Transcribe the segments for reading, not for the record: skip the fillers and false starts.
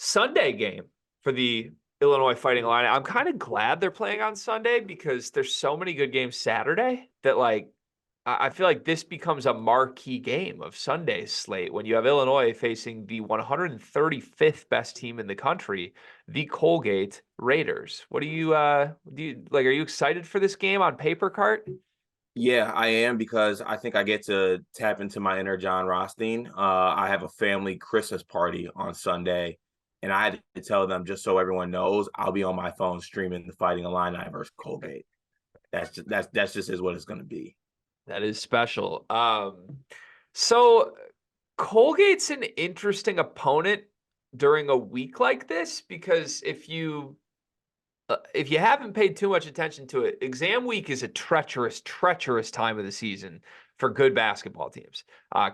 Sunday game for the Illinois Fighting Illini. I'm kind of glad they're playing on Sunday because there's so many good games Saturday that I feel like this becomes a marquee game of Sunday's slate when you have Illinois facing the 135th best team in the country, the Colgate Raiders. What do you like? Are you excited for this game on paper, Cart? Yeah, I am because I think I get to tap into my inner John Rothstein. I have a family Christmas party on Sunday, and I had to tell them just so everyone knows I'll be on my phone streaming the Fighting Illini versus Colgate. That's just is what it's going to be. That is special. So Colgate's an interesting opponent during a week like this because if you haven't paid too much attention to it, exam week is a treacherous time of the season for good basketball teams.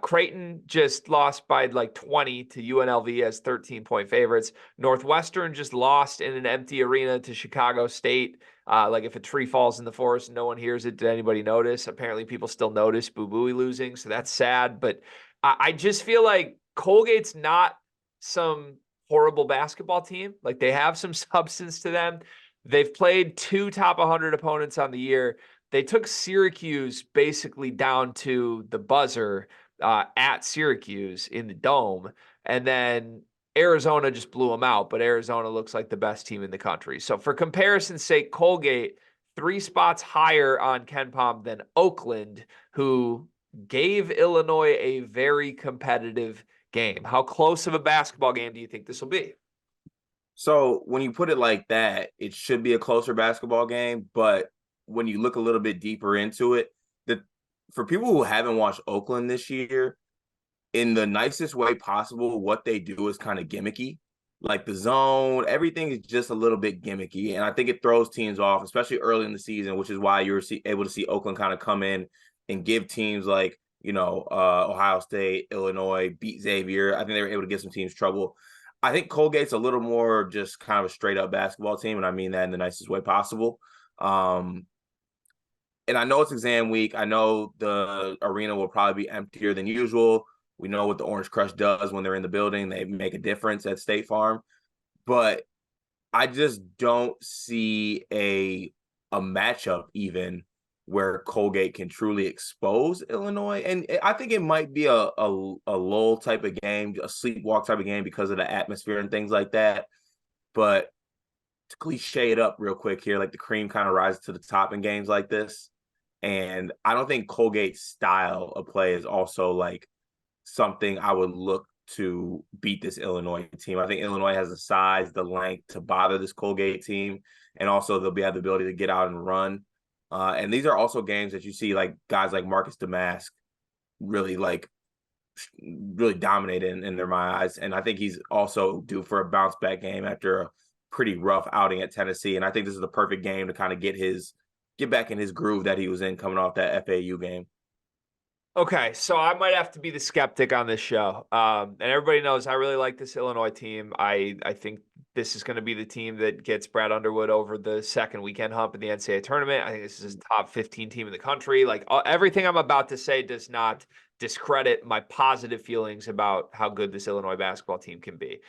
Creighton just lost by like 20 to UNLV as 13-point favorites. Northwestern just lost in an empty arena to Chicago State. Like if a tree falls in the forest and no one hears it, did anybody notice? Apparently people still notice Boo Booey losing, so that's sad. But I just feel like Colgate's not some horrible basketball team. Like they have some substance to them. They've played two top 100 opponents on the year. They took Syracuse basically down to the buzzer at Syracuse in the Dome. And then Arizona just blew them out, but Arizona looks like the best team in the country. So for comparison's sake, Colgate, 3 spots higher on KenPom than Oakland, who gave Illinois a very competitive game. How close of a basketball game do you think this will be? So when you put it like that, it should be a closer basketball game. But when you look a little bit deeper into it, the for people who haven't watched Oakland this year, in the nicest way possible, what they do is kind of gimmicky. Like the zone, everything is just a little bit gimmicky. And I think it throws teams off, especially early in the season, which is why you're able to see Oakland kind of come in and give teams like, Ohio State, Illinois, beat Xavier. I think they were able to give some teams trouble. I think Colgate's a little more just kind of a straight up basketball team, and I mean that in the nicest way possible. Um, and I know it's exam week. I know the arena will probably be emptier than usual. We know what the Orange Crush does when they're in the building. They make a difference at State Farm. But I just don't see a matchup even where Colgate can truly expose Illinois. And I think it might be a lull type of game, a sleepwalk type of game because of the atmosphere and things like that. But to cliche it up real quick here, like the cream kind of rises to the top in games like this. And I don't think Colgate's style of play is also like something I would look to beat this Illinois team. I think Illinois has the size, the length to bother this Colgate team. And also they'll have the ability to get out and run. And these are also games that you see like guys like Marcus Damask really dominate in their my eyes. And I think he's also due for a bounce back game after a pretty rough outing at Tennessee. And I think this is the perfect game to kind of get back in his groove that he was in coming off that FAU game. Okay, so I might have to be the skeptic on this show. And everybody knows I really like this Illinois team. I think this is going to be the team that gets Brad Underwood over the second weekend hump in the NCAA tournament. I think this is a top 15 team in the country. Like everything I'm about to say does not discredit my positive feelings about how good this Illinois basketball team can be.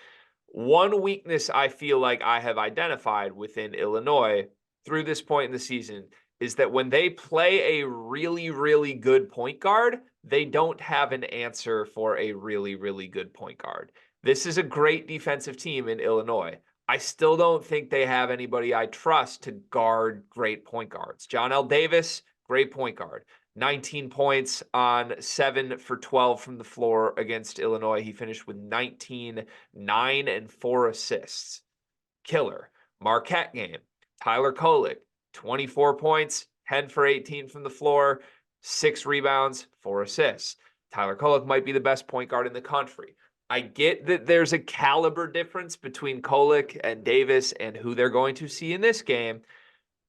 One weakness I feel like I have identified within Illinois through this point in the season is that when they play a really, really good point guard, they don't have an answer for a really, really good point guard. This is a great defensive team in Illinois. I still don't think they have anybody I trust to guard great point guards. John L. Davis, great point guard. 19 points on 7 for 12 from the floor against Illinois. He finished with 19, 9, and 4 assists. Killer. Marquette game. Tyler Kolek, 24 points, 10 for 18 from the floor, 6 rebounds, 4 assists. Tyler Kolek might be the best point guard in the country. I get that there's a caliber difference between Kolek and Davis and who they're going to see in this game.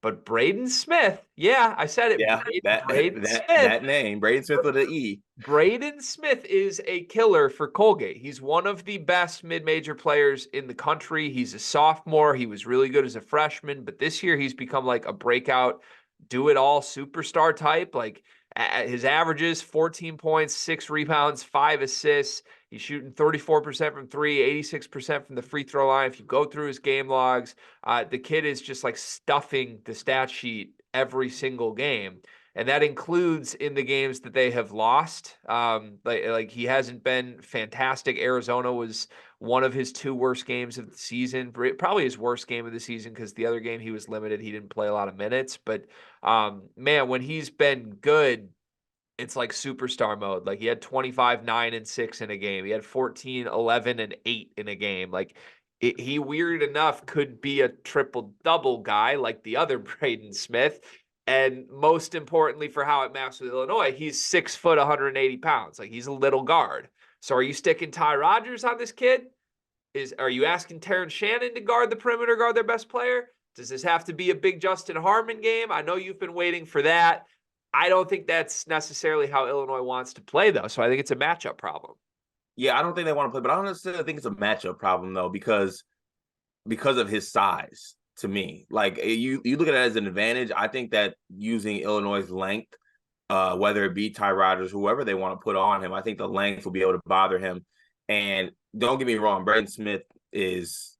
But Braden Smith, yeah, I said it. Yeah, Braden Smith. that name, Braden Smith with an E. Braden Smith is a killer for Colgate. He's one of the best mid-major players in the country. He's a sophomore. He was really good as a freshman, but this year he's become like a breakout, do-it-all superstar type. Like his averages, 14 points, 6 rebounds, 5 assists. He's shooting 34% from three, 86% from the free throw line. If you go through his game logs, the kid is just like stuffing the stat sheet every single game. And that includes in the games that they have lost. Like he hasn't been fantastic. Arizona was one of his two worst games of the season, probably his worst game of the season because the other game he was limited. He didn't play a lot of minutes. But man, when he's been good, it's like superstar mode. Like he had 25, 9, and 6 in a game. He had 14, 11, and 8 in a game. Like he weird enough could be a triple double guy like the other Braden Smith. And most importantly, for how it maps with Illinois, he's 6 foot, 180 pounds. Like he's a little guard. So are you sticking Ty Rodgers on this kid? Are you asking Terrence Shannon to guard the perimeter, guard their best player? Does this have to be a big Justin Harmon game? I know you've been waiting for that. I don't think that's necessarily how Illinois wants to play, though. So I think it's a matchup problem. Yeah, I don't think they want to play, but I don't necessarily think it's a matchup problem though, because of his size. To me, like you look at it as an advantage. I think that using Illinois' length, whether it be Ty Rodgers, whoever they want to put on him, I think the length will be able to bother him. And don't get me wrong, Braden Smith is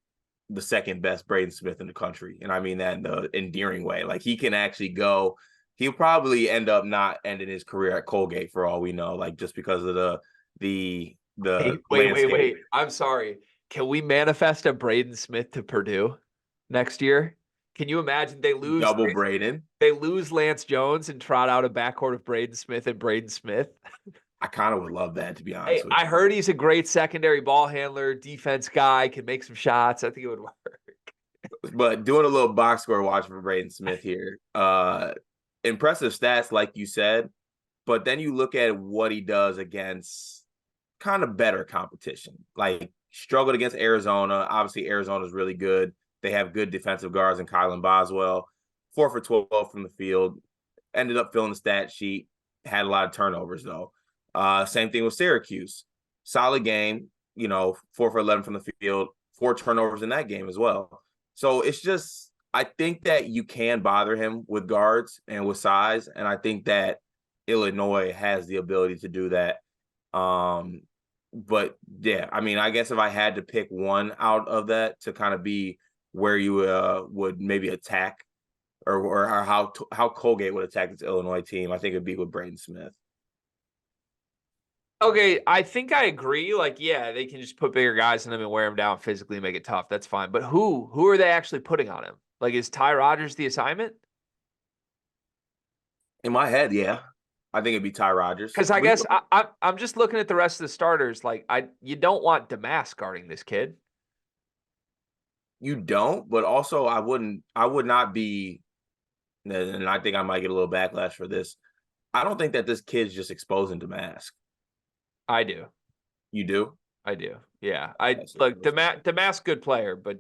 the second best Braden Smith in the country, and I mean that in the endearing way. Like he can actually go. He'll probably end up not ending his career at Colgate for all we know, like just because of the Wait. I'm sorry. Can we manifest a Braden Smith to Purdue next year? Can you imagine they lose double Braden? They lose Lance Jones and trot out a backcourt of Braden Smith and Braden Smith. I kind of would love that, to be honest with you. I heard he's a great secondary ball handler, defense guy, can make some shots. I think it would work. But doing a little box score watch for Braden Smith here. Impressive stats, like you said, but then you look at what he does against kind of better competition. Like struggled against Arizona. Obviously, Arizona's really good. They have good defensive guards in Kylan Boswell. 4 for 12 from the field. Ended up filling the stat sheet. Had a lot of turnovers, though. Same thing with Syracuse. Solid game, 4 for 11 from the field. 4 turnovers in that game as well. So it's just, I think that you can bother him with guards and with size. And I think that Illinois has the ability to do that. But yeah, I mean, I guess if I had to pick one out of that to kind of be where you would maybe attack or how Colgate would attack this Illinois team, I think it'd be with Braden Smith. Okay, I think I agree. Like, yeah, they can just put bigger guys in them and wear them down physically and make it tough. That's fine. But who are they actually putting on him? Like, is Ty Rodgers the assignment? In my head, yeah. I think it'd be Ty Rodgers. Because I guess I'm just looking at the rest of the starters. Like, you don't want Damas guarding this kid. You don't, but also I would not be, and I think I might get a little backlash for this. I don't think that this kid's just exposing Damas. I do. You do? I do. Yeah. Look, Damas good player, but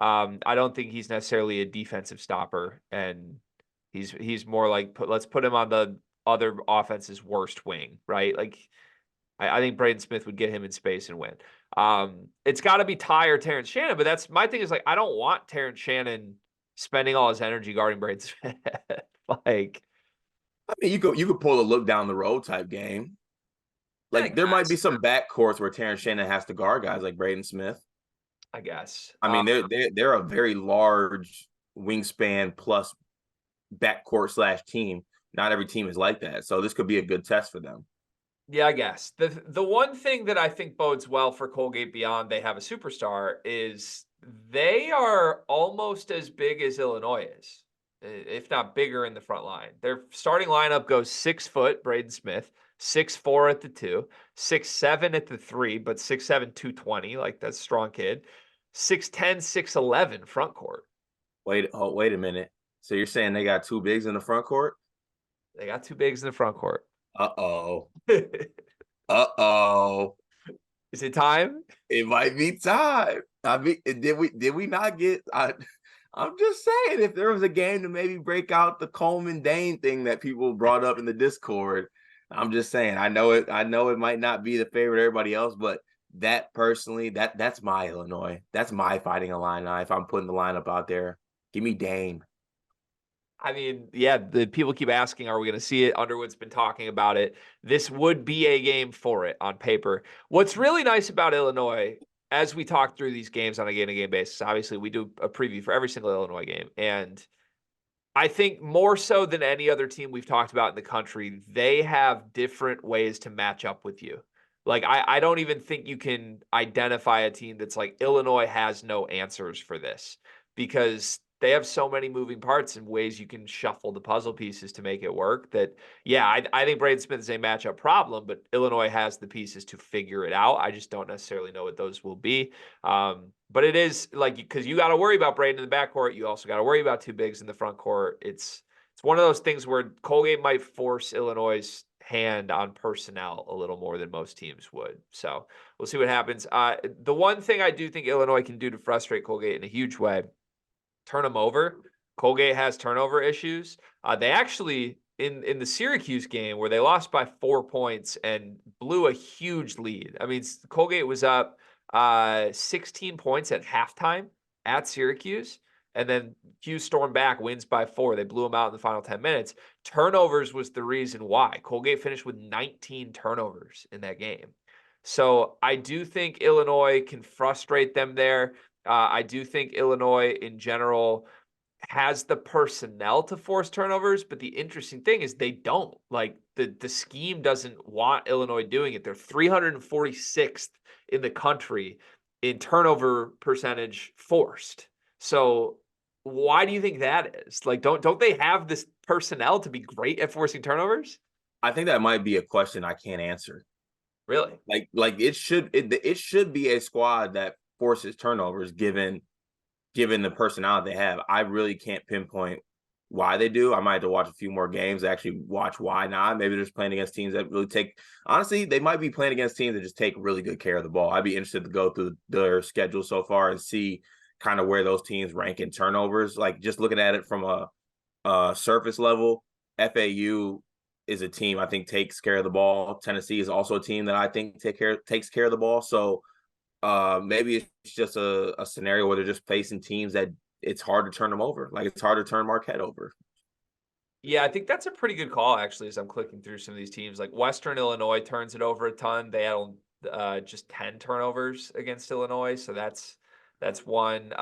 I don't think he's necessarily a defensive stopper, and he's more like let's put him on the other offense's worst wing, right? Like I think Braden Smith would get him in space and win. It's got to be Ty or Terrence Shannon, but that's my thing is like I don't want Terrence Shannon spending all his energy guarding Braden Smith. Like, I mean, you could pull a look down the road type game. Like there might be some backcourts where Terrence Shannon has to guard guys like Braden Smith. I guess. I mean, they're a very large wingspan plus backcourt / team. Not every team is like that, so this could be a good test for them. Yeah, I guess. The one thing that I think bodes well for Colgate beyond they have a superstar is they are almost as big as Illinois is, if not bigger in the front line. Their starting lineup goes 6 foot, Braden Smith, 6'4" at the 2, 6'7" at the 3, but 6'7", 220, like that's a strong kid. 6'10", 6'11" front court. Wait a minute. So you're saying they got 2 bigs in the front court? They got 2 bigs in the front court. Uh-oh. Uh-oh. Is it time? It might be time. I mean, did we not get I'm just saying if there was a game to maybe break out the Coleman Dane thing that people brought up in the Discord. I'm just saying, I know it might not be the favorite of everybody else, but that personally, that's my Illinois. That's my Fighting Illini if I'm putting the lineup out there. Give me Dame. I mean, yeah, the people keep asking, are we going to see it? Underwood's been talking about it. This would be a game for it on paper. What's really nice about Illinois, as we talk through these games on a game-to-game basis, obviously we do a preview for every single Illinois game, and I think more so than any other team we've talked about in the country, they have different ways to match up with you. Like, I don't even think you can identify a team that's like Illinois has no answers for this because they have so many moving parts and ways you can shuffle the puzzle pieces to make it work that, yeah, I think Braden Smith is a matchup problem, but Illinois has the pieces to figure it out. I just don't necessarily know what those will be. But it is like because you got to worry about Braden in the backcourt. You also got to worry about two bigs in the front court. It's one of those things where Colgate might force Illinois' hand on personnel a little more than most teams would. So we'll see what happens. The one thing I do think Illinois can do to frustrate Colgate in a huge way, turn them over. Colgate has turnover issues. They actually in the Syracuse game where they lost by 4 points and blew a huge lead. I mean, Colgate was up 16 points at halftime at Syracuse. And then Hughes stormed back, wins by 4. They blew them out in the final 10 minutes. Turnovers was the reason why. Colgate finished with 19 turnovers in that game. So I do think Illinois can frustrate them there. I do think Illinois in general has the personnel to force turnovers, but the interesting thing is they don't. Like the scheme doesn't want Illinois doing it. They're 346th in the country in turnover percentage forced. So why do you think that is? Like don't they have this personnel to be great at forcing turnovers? I think that might be a question I can't answer. Really? Like it should be a squad that forces turnovers given the personality they have. I really can't pinpoint why they do. I might have to watch a few more games to actually watch why not. Maybe they're just playing against teams that really take honestly, they might be playing against teams that just take really good care of the ball. I'd be interested to go through their schedule so far and see kind of where those teams rank in turnovers. Like just looking at it from a surface level, FAU is a team I think takes care of the ball. Tennessee is also a team that I think takes care of the ball. So maybe it's just a scenario where they're just facing teams that it's hard to turn them over. Like it's hard to turn Marquette over. Yeah, I think that's a pretty good call, actually, as I'm clicking through some of these teams. Like Western Illinois turns it over a ton. They had just 10 turnovers against Illinois, so that's one.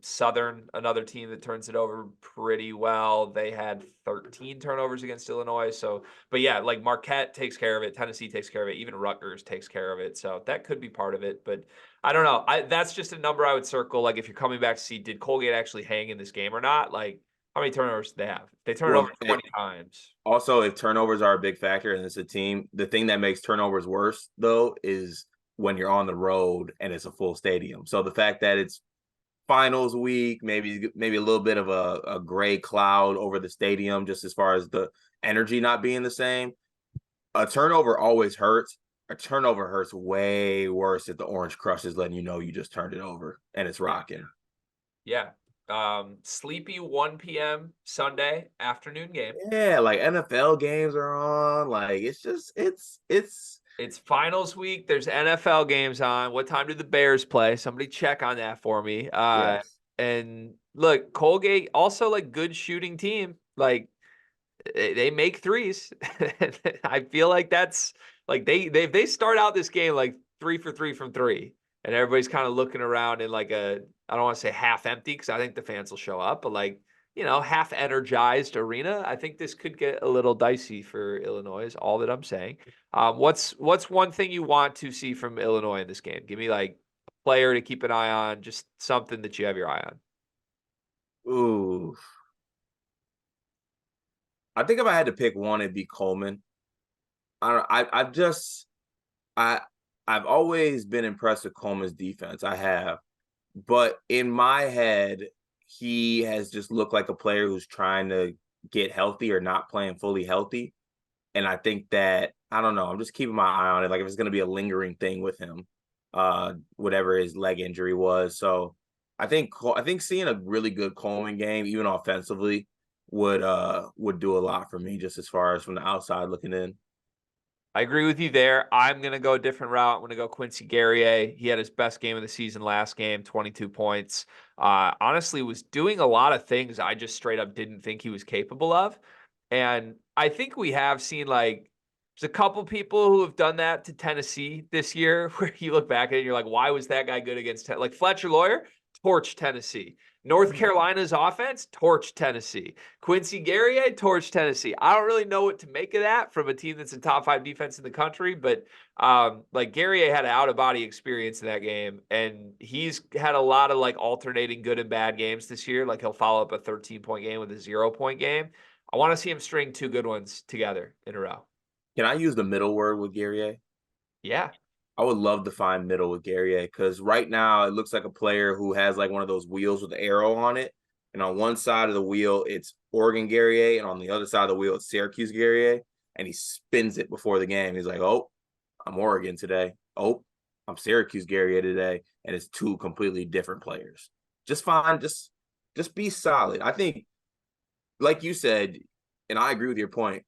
Southern, another team that turns it over pretty well. They had 13 turnovers against Illinois. So, but yeah, like Marquette takes care of it. Tennessee takes care of it. Even Rutgers takes care of it. So that could be part of it. But I don't know. That's just a number I would circle. Like if you're coming back to see, did Colgate actually hang in this game or not? Like how many turnovers do they have? They turn it Well, over 20 times. also, if turnovers are a big factor and it's a team, the thing that makes turnovers worse though is when you're on the road and it's a full stadium. So the fact that it's finals week, maybe a little bit of a gray cloud over the stadium, just as far as the energy not being the same. A turnover always hurts. A turnover hurts way worse if the Orange Crush is letting you know you just turned it over and it's rocking. Yeah. Sleepy 1 p.m. Sunday afternoon game. Yeah, like NFL games are on. Like it's just It's finals week. There's NFL games on. What time do the Bears play? Somebody check on that for me. yes. And look, Colgate also like good shooting team. Like they make threes. I feel like that's like they start out this game like 3 for 3 from 3, and everybody's kind of looking around in like a I don't want to say half empty because I think the fans will show up, but like half energized arena. I think this could get a little dicey for Illinois. Is all that I'm saying. What's one thing you want to see from Illinois in this game? Give me like a player to keep an eye on, just something that you have your eye on. Ooh. I think if I had to pick one, it'd be Coleman. I don't I've just I I've always been impressed with Coleman's defense. I have. But in my head, he has just looked like a player who's trying to get healthy or not playing fully healthy. And I think that I don't know. I'm just keeping my eye on it. Like if it's going to be a lingering thing with him, whatever his leg injury was. So I think seeing a really good Coleman game, even offensively, would do a lot for me just as far as from the outside looking in. I agree with you there. I'm going to go a different route. I'm going to go Quincy Guerrier. He had his best game of the season last game, 22 points. Honestly, was doing a lot of things I just straight up didn't think he was capable of. And I think we have seen like there's a couple people who have done that to Tennessee this year where you look back at it and you're like, why was that guy good against like Fletcher Lawyer? Torch Tennessee. North Carolina's offense, torch Tennessee. Quincy Guerrier, torch Tennessee. I don't really know what to make of that from a team that's a top 5 defense in the country, but like Guerrier had an out-of-body experience in that game, and he's had a lot of like alternating good and bad games this year. Like he'll follow up a 13-point game with a 0-point game. I want to see him string 2 good ones together in a row. Can I use the middle word with Guerrier? Yeah. I would love to find middle with Guerrier because right now it looks like a player who has like one of those wheels with the arrow on it. And on one side of the wheel, it's Oregon Guerrier. And on the other side of the wheel, it's Syracuse Guerrier. And he spins it before the game. He's like, oh, I'm Oregon today. Oh, I'm Syracuse Guerrier today. And it's 2 completely different players. Just fine. Just be solid. I think, like you said, and I agree with your point,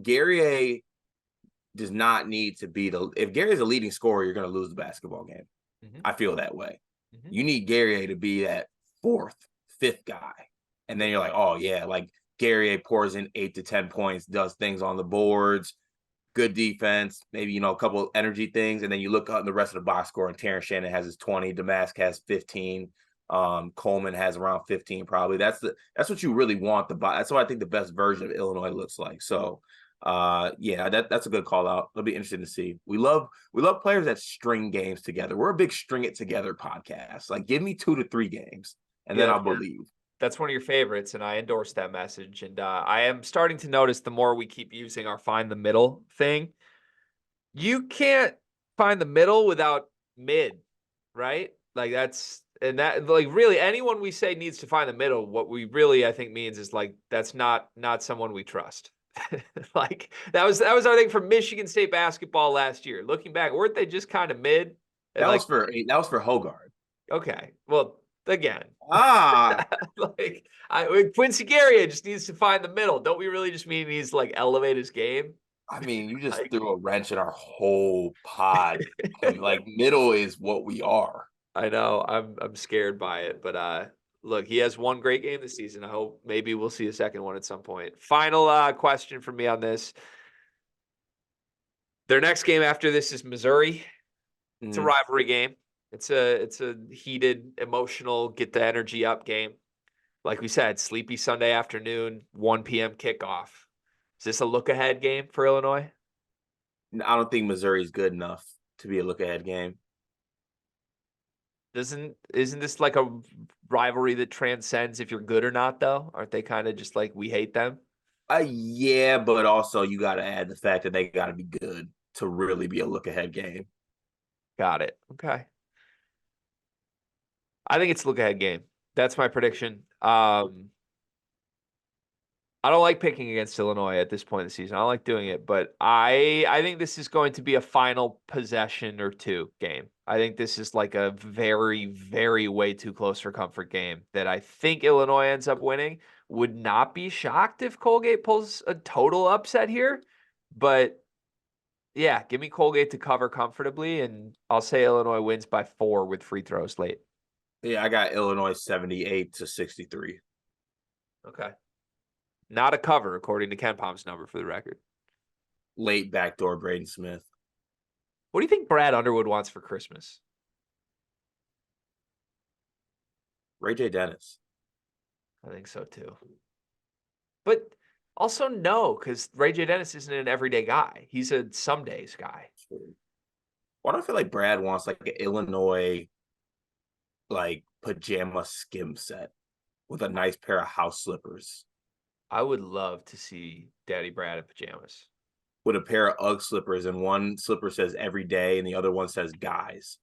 Guerrier does not need to be if Gary's a leading scorer, you're going to lose the basketball game. Mm-hmm. I feel that way. Mm-hmm. You need Gary to be that 4th, 5th guy. And then you're like, oh yeah, like Gary pours in 8 to 10 points, does things on the boards, good defense, maybe, a couple of energy things. And then you look up in the rest of the box score and Terrence Shannon has his 20, Damask has 15. Coleman has around 15 probably. That's what you really want. That's what I think the best version of Illinois looks like. So yeah, that's a good call out. It'll be interesting to see. We love players that string games together. We're a big string it together podcast. Like give me 2 to 3 games and then I'll believe. That's one of your favorites, and I endorse that message. And I am starting to notice the more we keep using our find the middle thing, you can't find the middle without mid, right? Like really anyone we say needs to find the middle, what we really I think means is like that's not someone we trust. Like that was our thing for Michigan State basketball last year. Looking back, weren't they just kind of mid? That was for Hogard. Okay, well again, like Quincy Guerrier just needs to find the middle. Don't we really just mean he needs to like elevate his game? I mean, you just threw a wrench in our whole pod. Like middle is what we are. I know. I'm scared by it, but look, he has one great game this season. I hope maybe we'll see a second one at some point. Final question for me on this. Their next game after this is Missouri. It's a rivalry game. It's a heated, emotional, get the energy up game. Like we said, sleepy Sunday afternoon, 1 p.m. kickoff. Is this a look-ahead game for Illinois? I don't think Missouri's good enough to be a look-ahead game. Isn't this like a rivalry that transcends if you're good or not, though? Aren't they kind of just like we hate them? Yeah, but also you got to add the fact that they got to be good to really be a look-ahead game. Got it. Okay. I think it's a look-ahead game. That's my prediction. I don't like picking against Illinois at this point in the season. I don't like doing it, but I think this is going to be a final possession or 2 game. I think this is like a very, very way too close for comfort game that I think Illinois ends up winning. Would not be shocked if Colgate pulls a total upset here, but yeah, give me Colgate to cover comfortably, and I'll say Illinois wins by 4 with free throws late. Yeah, I got Illinois 78 to 63. Okay. Not a cover, according to Ken Palm's number for the record. Late backdoor Braden Smith. What do you think Brad Underwood wants for Christmas? Ray J. Dennis. I think so too. But also no, because Ray J. Dennis isn't an everyday guy. He's a some days guy. Why do I feel like Brad wants like an Illinois like pajama skim set with a nice pair of house slippers? I would love to see Daddy Brad in pajamas. With a pair of UGG slippers, and one slipper says every day and the other one says guys.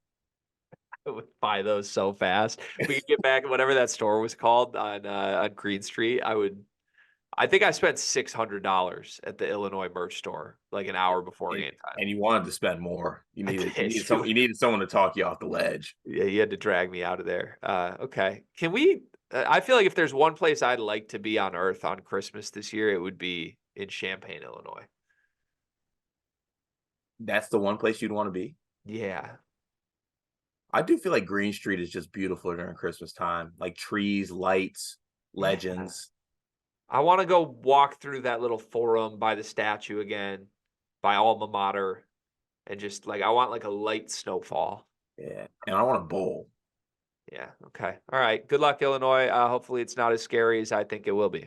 I would buy those so fast. We could get back whatever that store was called on Green Street. I think I spent $600 at the Illinois merch store like an hour before game time. And you wanted to spend more. You needed someone to talk you off the ledge. Yeah, you had to drag me out of there. Okay. Can we I feel like if there's one place I'd like to be on earth on Christmas this year, it would be in Champaign, Illinois. That's the one place you'd want to be. Yeah. I do feel like Green Street is just beautiful during Christmas time, like trees, lights, Yeah. legends. I want to go walk through that little forum by the statue again, by alma mater, and just like I want like a light snowfall. Yeah, and I want a bowl. Yeah. Okay. All right. Good luck, Illinois. Hopefully, it's not as scary as I think it will be.